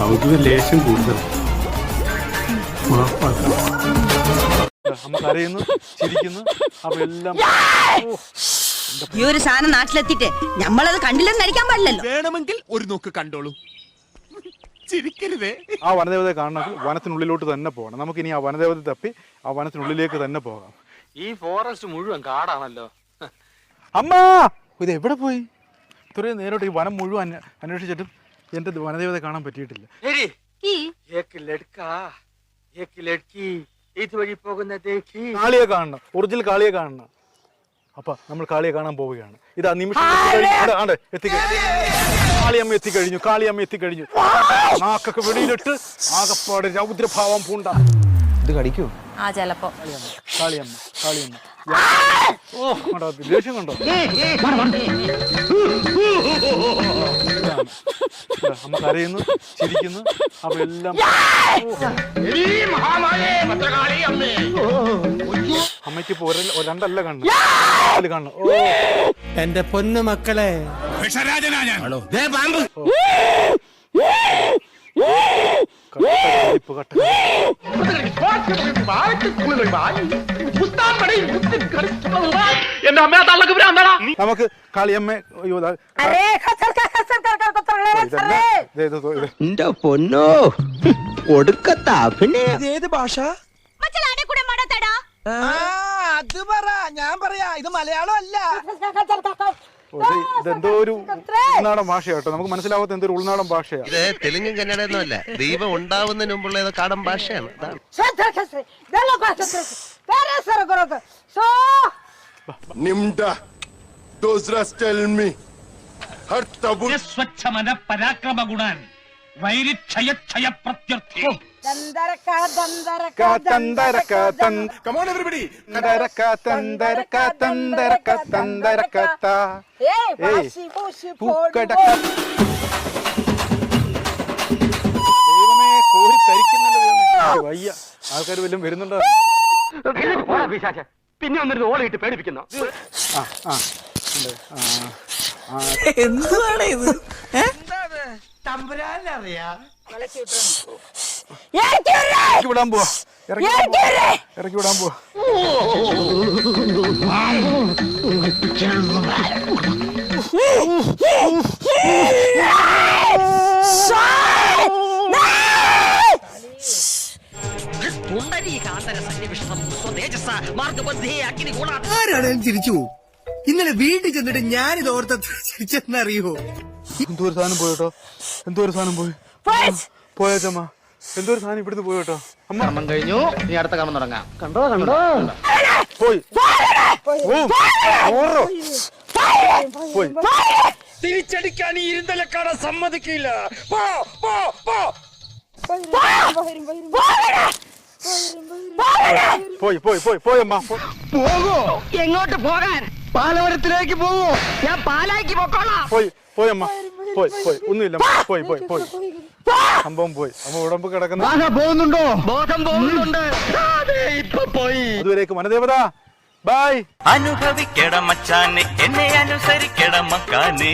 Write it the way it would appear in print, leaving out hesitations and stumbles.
കൗതുക ലേശം കൂടുതൽ. അമ്മ കരയുന്നു, ചിരിക്കുന്നു. അപ്പൊ എല്ലാം ഈ ഒരു സാധനം നാട്ടിലെത്തിയിട്ട് നമ്മളത് കണ്ടില്ലെന്ന് നടിക്കാൻ പാടില്ലല്ലോ. വേണമെങ്കിൽ ഒരു നോക്ക് കണ്ടോളൂ, ചിരിക്കരുതേ. ആ വനദേവതയെ കാണണമെങ്കിൽ വനത്തിനുള്ളിലോട്ട് തന്നെ പോകണം. നമുക്കിനി ആ വനദേവത തപ്പി ആ വനത്തിനുള്ളിലേക്ക് തന്നെ പോകാം. ഈ ഫോറസ്റ്റ് മുഴുവൻ കാടാണല്ലോ. അമ്മ ഇത് എവിടെ പോയി? ഇത്രയും നേരോട്ട് ഈ വനം മുഴുവൻ അന്വേഷിച്ചിട്ടും എന്റെ വനദേവതയെ കാണാൻ പറ്റിയിട്ടില്ല. ഇതുവഴി പോകുന്ന കാളിയെ കാണണം, ഒറിജിനൽ കാളിയെ കാണണം. അപ്പൊ നമ്മൾ കാളിയെ കാണാൻ പോവുകയാണ്. ഇതാ നിമിഷം കാളിയമ്മ എത്തിക്കഴിഞ്ഞു. കാളിയമ്മ എത്തിക്കഴിഞ്ഞു. നാക്കൊക്കെ വെളിയിലിട്ട് ആകപ്പാട് രൗദ്രഭാവം പൂണ്ട. ഇത് കടിക്കൂ? ആ ചിലപ്പോ. കാളിയമ്മ കാളിയമ്മ ഓ കണ്ടോ, ദേഷ്യം കണ്ടോ? അമ്മ കരയുന്നു, ചിരിക്കുന്നു. അപ്പൊ എല്ലാം അമ്മയ്ക്ക് ഇപ്പൊ രണ്ടല്ല കാണണം. ഓ എന്റെ പൊന്നു മക്കളെ, നമുക്ക് കാളിയമ്മ എന്റെ പൊന്നോ ഒടുക്കത്ത അഭിനയം. ഏത് ഭാഷ? അത് പറ, ഞാൻ പറയാ. ഇത് മലയാളം അല്ല. ഇതെന്തോ ഒരു ഉൾനാടൻ ഭാഷയാട്ടോ. നമുക്ക് മനസ്സിലാവാത്ത എന്തൊരു ഉൾനാടൻ ഭാഷയാണ്. ഇത് തെലുങ്കും കന്നഡയൊന്നും അല്ല, ദൈവം ഉണ്ടാവുന്നതിന് മുമ്പുള്ള ഏതോ കാടൻ ഭാഷയാണ്. ദൈവമേ, കോരി തരിക്കുന്നല്ലോ. വയ്യ, ആൾക്കാർ വല്ലതും വരുന്നുണ്ടോ? പിന്നെ ഒന്നിരുന്ന് ഓളയിട്ട് പേടിപ്പിക്കുന്നു. എന്താണ് ഇത്? തമ്പുരാനറിയാ ഇറക്കി വിടാൻ പോവാ. ഇറക്കി വിടാൻ പോവാ. ആരാണേലും ചിരിച്ചു പോകും. ഇന്നലെ വീട്ടിൽ ചെന്നിട്ട് ഞാനിത് ഓർത്ത ചിരിച്ചെന്നറിയോ? എന്തോ ഒരു സാധനം പോയിട്ടോ. എന്തോ ഒരു സാധനം പോയേച്ചമ്മ. എന്തോ ഒരു സാധനം ഇവിടുന്ന് പോയിട്ടോ. കർമ്മം കഴിഞ്ഞു, നീ അടുത്ത കർമ്മം തുടങ്ങാം. കണ്ടോ പോയി. പോയി. തിരിച്ചടിക്കാൻ ഈ ഇരുന്തലക്കാട സമ്മതിക്കില്ല. പോയമ്മ. പോകോ? എങ്ങോട്ട് പോകാൻ? പാലവരത്തിലേക്ക് പോകോ? ഞാൻ പാലാക്കി പോക്കോളാം. പോയമ്മ. പോയി. ഒന്നുമില്ല. പോയി. സംഭവം പോയി. അമ്മ ഉടമ്പ് കിടക്കുന്ന പോകുന്നുണ്ടോ? ബോധം പോകുന്നുണ്ട്. ഇപ്പൊ പോയി. അതുവരേക്ക് വനദേവത ബൈ. അനുഭവിക്കട മച്ചാനെ, എന്നെ അനുസരിക്കട മക്കാനെ.